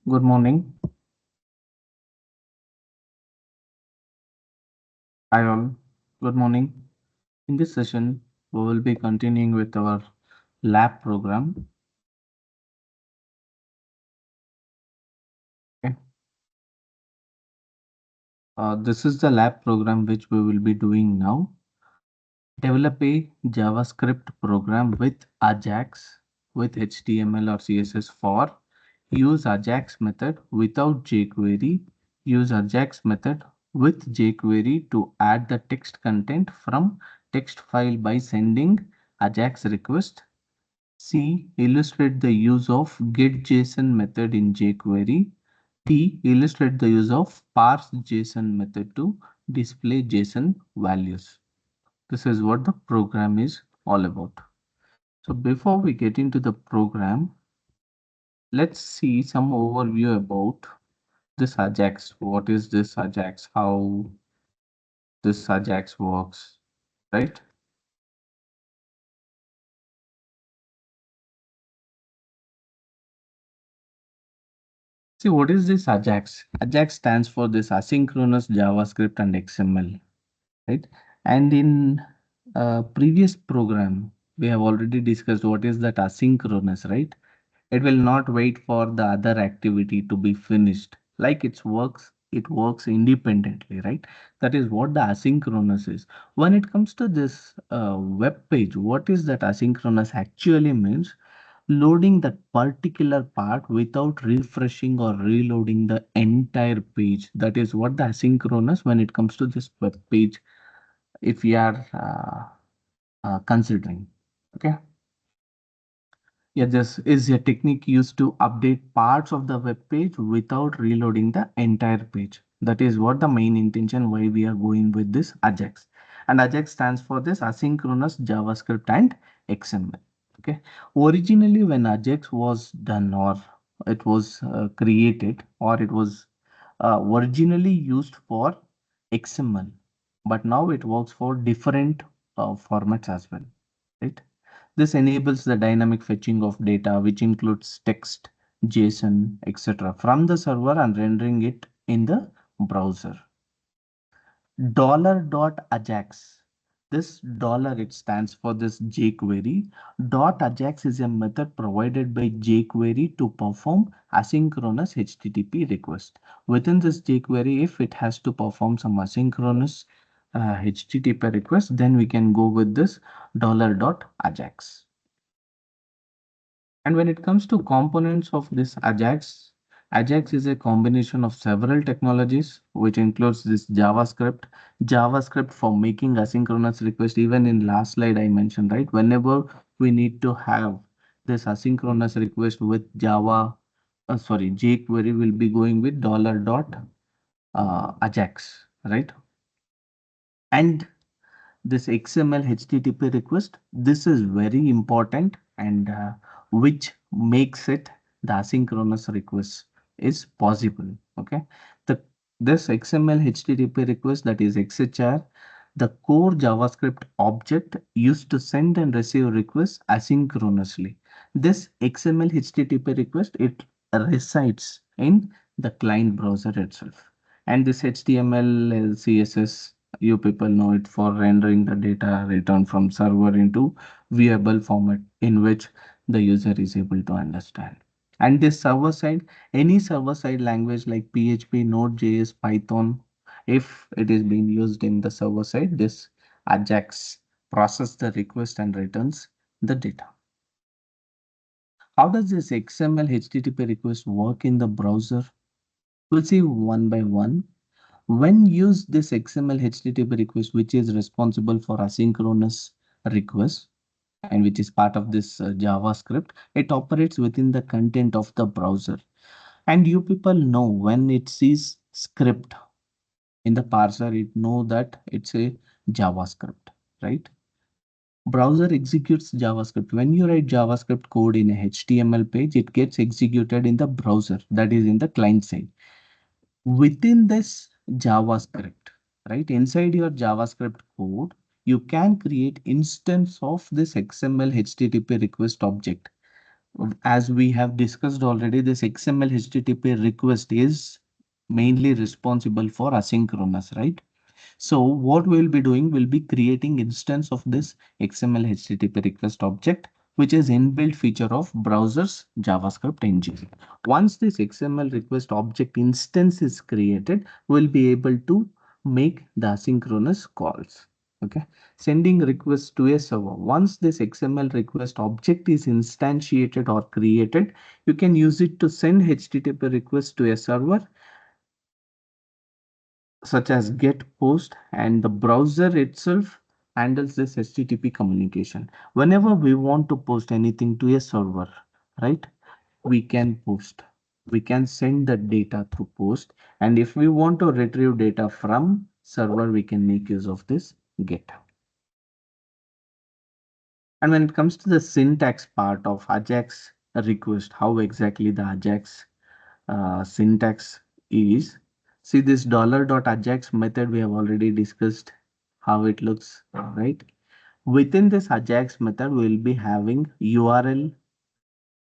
Good morning. Hi all. Good morning. In this session, we will be continuing with our lab program. Okay. This is the lab program which we will be doing now. Develop a JavaScript program with Ajax with HTML or CSS for use Ajax method without jQuery. Use Ajax method with jQuery to add the text content from text file by sending Ajax request. C. Illustrate the use of getJSON method in jQuery. D. Illustrate the use of parseJSON method to display JSON values. This is what the program is all about. So before we get into the program, let's see some overview about this Ajax. What is this Ajax? How this Ajax works, right? See, what is this Ajax? Ajax stands for this asynchronous JavaScript and XML, right? And in previous program, we have already discussed what is that asynchronous, right? It will not wait for the other activity to be finished. Like it works independently, right? That is what the asynchronous is. When it comes to this web page, what is that asynchronous actually means? Loading that particular part without refreshing or reloading the entire page. That is what the asynchronous when it comes to this web page, if we are considering. Okay. Yeah, this is a technique used to update parts of the web page without reloading the entire page. That is what the main intention why we are going with this Ajax. And Ajax stands for this asynchronous JavaScript and XML. Okay. Originally, when Ajax was done or it was created or it was originally used for XML, but now it works for different formats as well. Right. This enables the dynamic fetching of data, which includes text, JSON, etc., from the server and rendering it in the browser. $.ajax. This dollar it stands for this jQuery. .ajax is a method provided by jQuery to perform asynchronous HTTP request. Within this jQuery, if it has to perform some asynchronous HTTP request, then we can go with this $.ajax. And when it comes to components of this Ajax, Ajax is a combination of several technologies, which includes this JavaScript for making asynchronous request. Even in last slide I mentioned, right? Whenever we need to have this asynchronous request with jQuery will be going with $.ajax, right? And this XML HTTP request, this is very important and which makes it the asynchronous request is possible. Okay, the this XML HTTP request, that is XHR, the core JavaScript object used to send and receive requests asynchronously. This XML HTTP request, it resides in the client browser itself, and this HTML CSS, you people know it for rendering the data returned from server into viewable format in which the user is able to understand. And this server side, any server side language like PHP, Node.js, Python, if it is being used in the server side, this Ajax process the request and returns the data. How does this XML HTTP request work in the browser? We'll see one by one. When use this XML HTTP request, which is responsible for asynchronous requests and which is part of this JavaScript, it operates within the content of the browser. And you people know when it sees script in the parser, it know that it's a JavaScript, right? Browser executes JavaScript. When you write JavaScript code in a HTML page, it gets executed in the browser, that is in the client side. Within this JavaScript, right? Inside your JavaScript code, you can create instance of this XML HTTP request object. As we have discussed already, this XML HTTP request is mainly responsible for asynchronous, right? So what we'll be doing, we'll be creating instance of this XML HTTP request object, which is inbuilt feature of browser's JavaScript engine. Once this XML request object instance is created, we'll be able to make the asynchronous calls. Okay, sending requests to a server. Once this XML request object is instantiated or created, you can use it to send HTTP requests to a server such as get post, and the browser itself handles this HTTP communication. Whenever we want to post anything to a server, right, we can post. We can send the data through post. And if we want to retrieve data from server, we can make use of this get. And when it comes to the syntax part of Ajax request, how exactly the Ajax syntax is. See this $.ajax method we have already discussed how it looks, right? Within this Ajax method, we will be having URL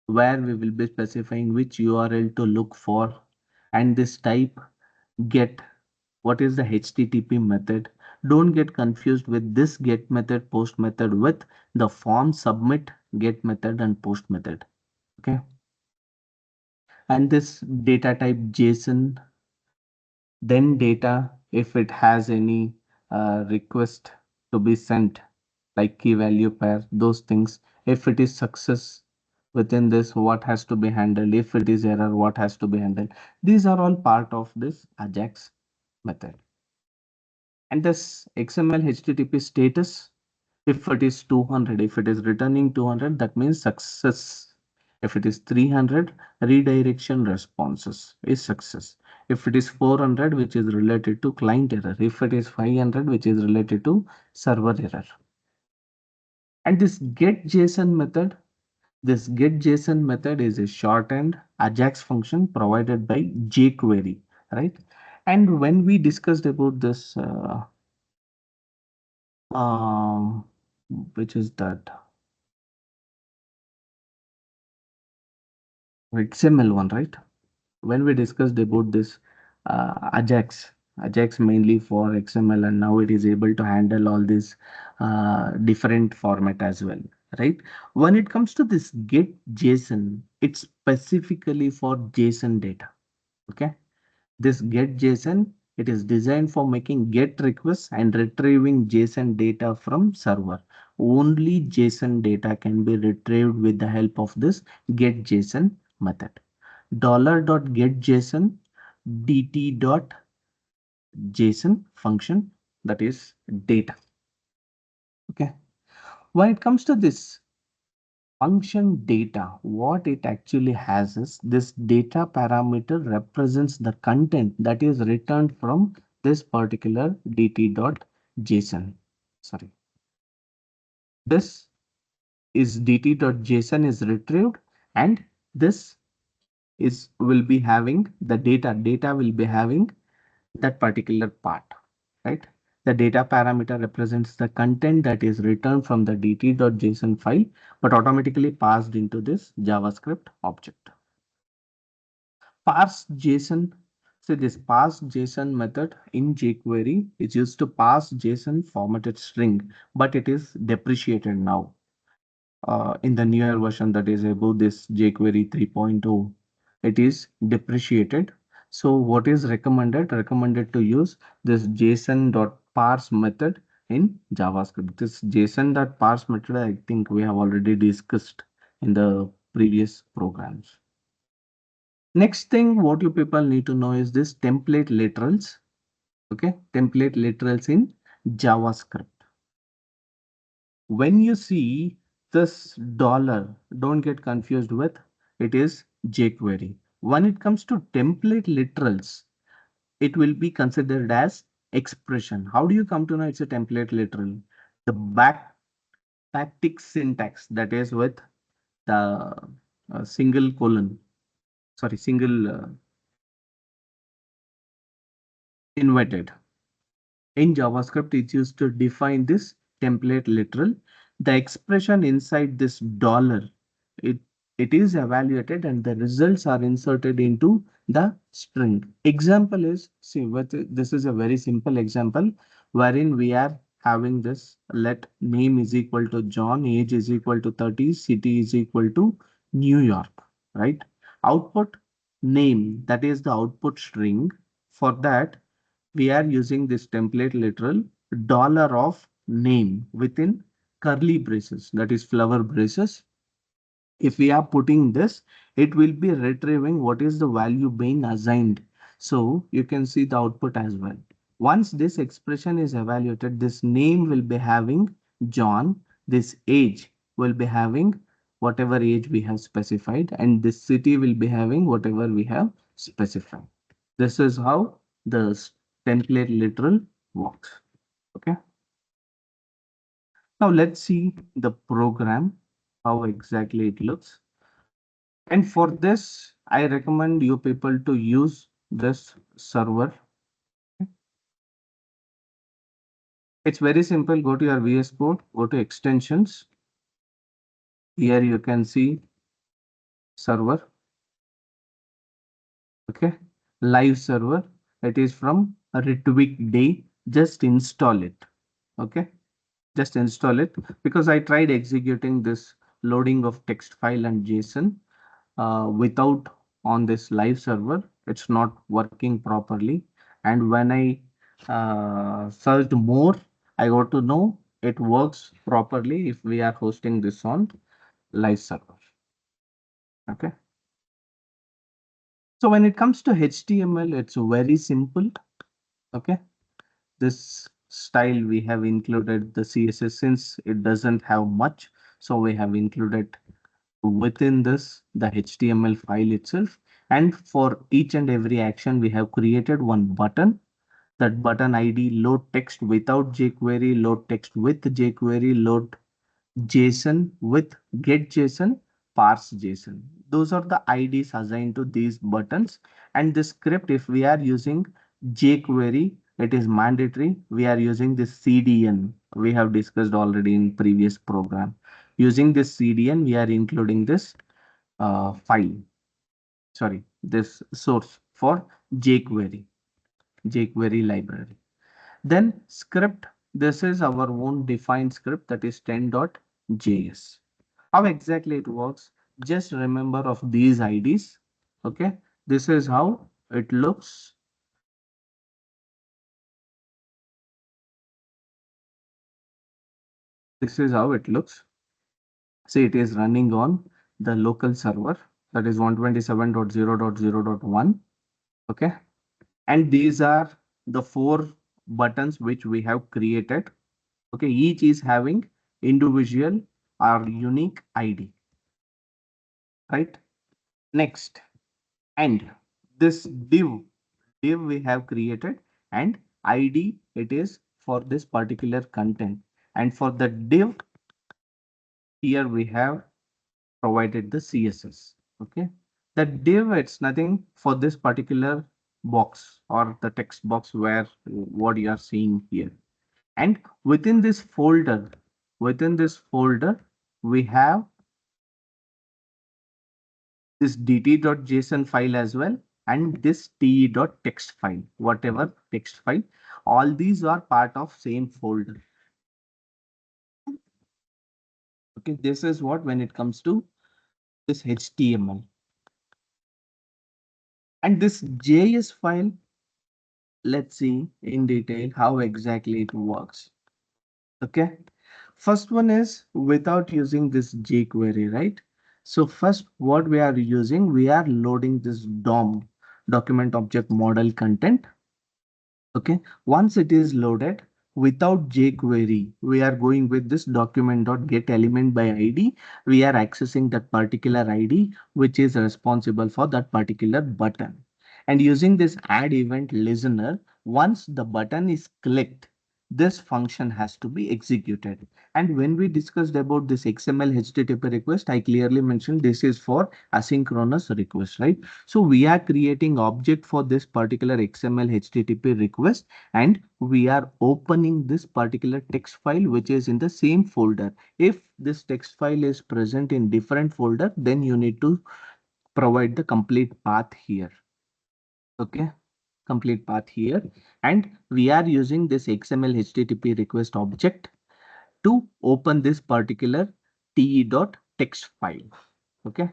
where we will be specifying which URL to look for, and this type get. What is the HTTP method? Don't get confused with this get method, post method with the form submit get method and post method. Okay. And this data type JSON, then data if it has any request to be sent like key value pair, those things. If it is success within this, what has to be handled? If it is error, what has to be handled? These are all part of this Ajax method. And this XML HTTP status, if it is 200, if it is returning 200, that means success. If it is 300, redirection responses is success. If it is 400, which is related to client error. If it is 500, which is related to server error. And this getJSON method, this getJSON method is a shortened Ajax function provided by Jquery, right? And when we discussed about this, um, which is that XML one, right? When we discussed about this Ajax mainly for XML, and now it is able to handle all these different format as well, right? When it comes to this get JSON, it's specifically for JSON data. Okay, this get JSON, it is designed for making get requests and retrieving JSON data from server. Only JSON data can be retrieved with the help of this get JSON method. $.getJSON dt.json function, that is data. Okay. When it comes to this function data, what it actually has is this data parameter represents the content that is returned from this particular dt.json. Sorry. This is dt.json is retrieved, and this is will be having the data will be having that particular part, right? The data parameter represents the content that is returned from the dt.json file, but automatically passed into this JavaScript object. ParseJSON. So this parseJSON method in jQuery is used to parse JSON formatted string, but it is depreciated now. In the newer version that is above this jQuery 3.0, it is depreciated. So what is recommended? Recommended to use this JSON.parse method in JavaScript. This JSON.parse method, I think we have already discussed in the previous programs. Next thing what you people need to know is this template literals. Okay, template literals in JavaScript. When you see this dollar, don't get confused with it is jQuery. When it comes to template literals, it will be considered as expression. How do you come to know it's a template literal? The backtick syntax, that is with the single colon, sorry, single inverted. In JavaScript, it's used to define this template literal. The expression inside this dollar, it it is evaluated and the results are inserted into the string. Example is, see, this is a very simple example wherein we are having this, let name is equal to John, age is equal to 30, city is equal to New York, right? Output name, that is the output string. For that, we are using this template literal dollar of name within curly braces, that is flower braces. If we are putting this, it will be retrieving what is the value being assigned. So you can see the output as well. Once this expression is evaluated, this name will be having John, this age will be having whatever age we have specified, and this city will be having whatever we have specified. This is how the template literal works. Okay. Now let's see the program, how exactly it looks. And for this, I recommend you people to use this server. It's very simple. Go to your VS Code, go to extensions. Here you can see server. Okay. Live server. It is from Ritwik Day. Just install it. Okay. Just install it because I tried executing this loading of text file and JSON without on this live server. It's not working properly. And when I searched more, I got to know it works properly if we are hosting this on live server. Okay. So when it comes to HTML, it's very simple. Okay. This style we have included the CSS since it doesn't have much. So we have included within this the HTML file itself, and for each and every action we have created one button. That button ID load text without jQuery, load text with jQuery, load JSON with getJSON, parseJSON. Those are the IDs assigned to these buttons. And the script, if we are using jQuery, it is mandatory. We are using this CDN. We have discussed already in previous program. Using this CDN, we are including this file. Sorry, this source for jQuery, jQuery library. Then script, this is our own defined script that is 10.js. How exactly it works? Just remember of these IDs. Okay, this is how it looks. This is how it looks. See, it is running on the local server that is 127.0.0.1. Okay, and these are the 4 buttons which we have created. Okay, each is having individual or unique ID, right? Next, and this div we have created, and ID it is for this particular content. And for the div, here we have provided the CSS. Okay, the div, it's nothing for this particular box or the text box where what you are seeing here. And within this folder, we have this dt.json file as well, and this te.txt file, whatever text file. All these are part of same folder. Okay, this is what when it comes to this HTML. And this JS file, let's see in detail how exactly it works. Okay, first one is without using this jQuery, right? So first what we are using, we are loading this DOM, document object model content. Okay, once it is loaded without jQuery, we are going with this document.getElementById. by ID. We are accessing that particular ID which is responsible for that particular button. And using this add event listener, once the button is clicked, this function has to be executed. And when we discussed about this XML HTTP request, I clearly mentioned this is for asynchronous request, right? So we are creating object for this particular XML HTTP request, and we are opening this particular text file, which is in the same folder. If this text file is present in different folder, then you need to provide the complete path here. Okay, complete path here. And we are using this XML HTTP request object to open this particular te.txt file. Okay.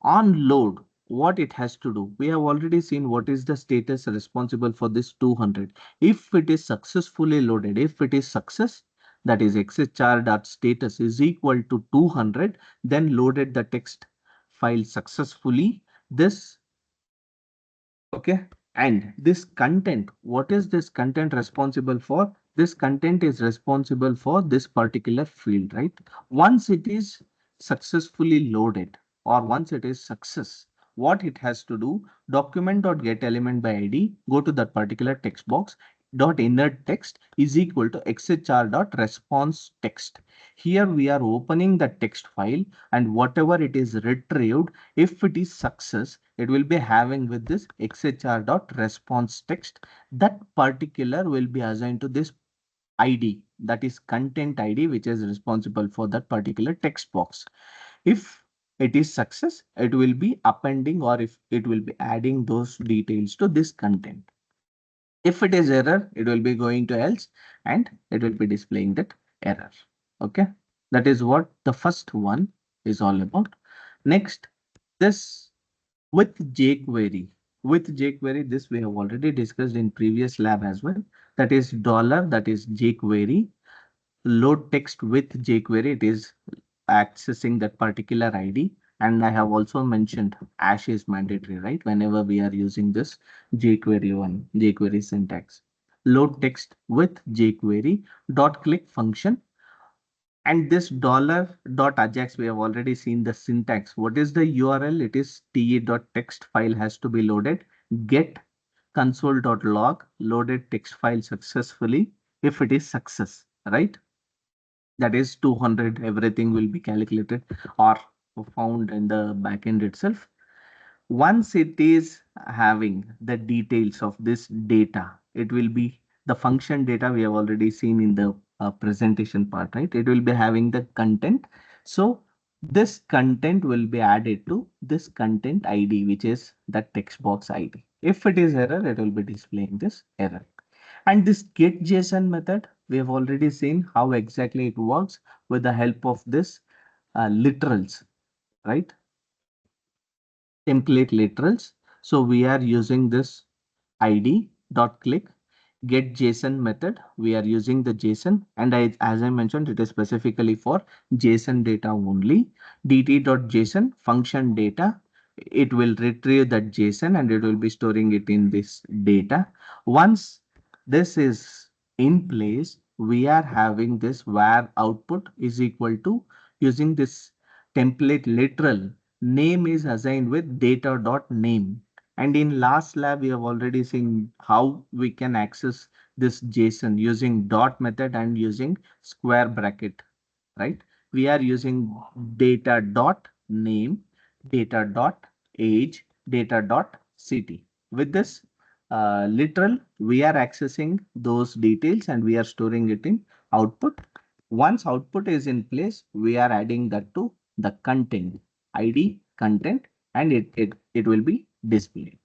On load, what it has to do, we have already seen what is the status responsible for this 200. If it is successfully loaded, if it is success, that is xhr.status is equal to 200, then loaded the text file successfully. This Okay. And this content, what is this content responsible for? This content is responsible for this particular field, right? Once it is successfully loaded, or once it is success, what it has to do, document.getElementById, by ID, go to that particular text box, dot inner text is equal to xhr.response text. Here we are opening the text file, and whatever it is retrieved, if it is success, it will be having with this xhr.response text. That particular will be assigned to this ID, that is content ID, which is responsible for that particular text box. If it is success, it will be appending, or if it will be adding those details to this content. If it is error, it will be going to else, and it will be displaying that error. Okay, that is what the first one is all about. Next, this with jQuery. With jQuery, this we have already discussed in previous lab as well. That is dollar, that is jQuery. Load text with jQuery, it is accessing that particular ID. And I have also mentioned hash is mandatory, right? Whenever we are using this jQuery syntax. Load text with jQuery dot click function. And this dollar dot Ajax, we have already seen the syntax. What is the URL? It is te.txt file has to be loaded. Get console.log loaded text file successfully. If it is success, right? That is 200, everything will be calculated or found in the backend itself. Once it is having the details of this data, it will be the function data we have already seen in the presentation part, right? It will be having the content. So this content will be added to this content ID, which is the text box ID. If it is error, it will be displaying this error. And this getJSON method, we have already seen how exactly it works with the help of this literals, right? Template literals. So we are using this ID dot click get JSON method. We are using the JSON, and as I mentioned, it is specifically for JSON data only. dt.json function data. It will retrieve that JSON and it will be storing it in this data. Once this is in place, we are having this where output is equal to using this template literal. Name is assigned with data.name. And in last lab, we have already seen how we can access this JSON using dot method and using square bracket, right? We are using data dot name, data dot age, data dot city. With this literal, we are accessing those details and we are storing it in output. Once output is in place, we are adding that to the content, ID content, and it will be displayed.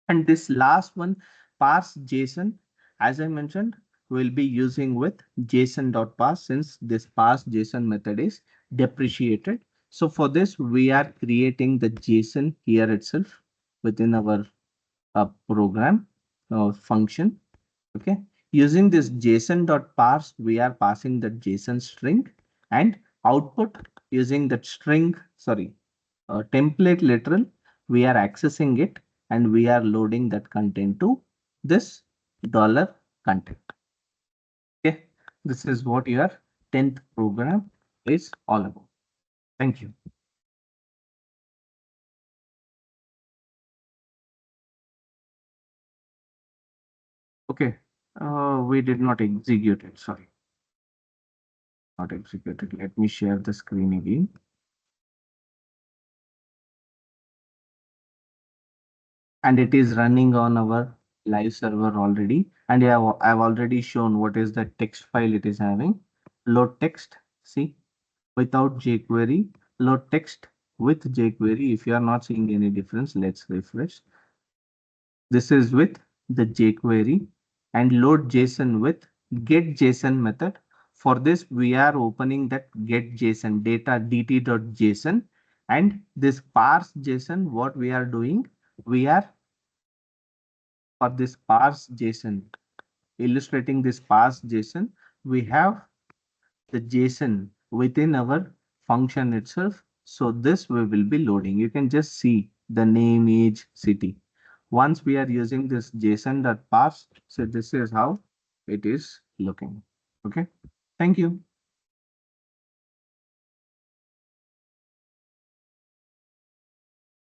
And this last one, parseJSON, as I mentioned, we'll be using with JSON.parse since this parseJSON method is depreciated. So for this, we are creating the JSON here itself within our program function. Okay. Using this JSON.parse, we are passing the JSON string and output using that string, sorry, template literal, we are accessing it and we are loading that content to this dollar content. Okay, this is what your 10th program is all about. Thank you. Okay, We did not execute it. Sorry, not executed. Let me share the screen again. And it is running on our live server already. And I've already shown what is the text file it is having. Load text, see, without jQuery, load text with jQuery. If you are not seeing any difference, let's refresh. This is with the jQuery and load JSON with getJSON method. For this, we are opening that getJSON data dt.json, and this parse JSON, what we are doing, we are for this parse JSON, illustrating this parse JSON, we have the JSON within our function itself. So this we will be loading. You can just see the name, age, city. Once we are using this JSON.parse, so this is how it is looking. Okay. Thank you.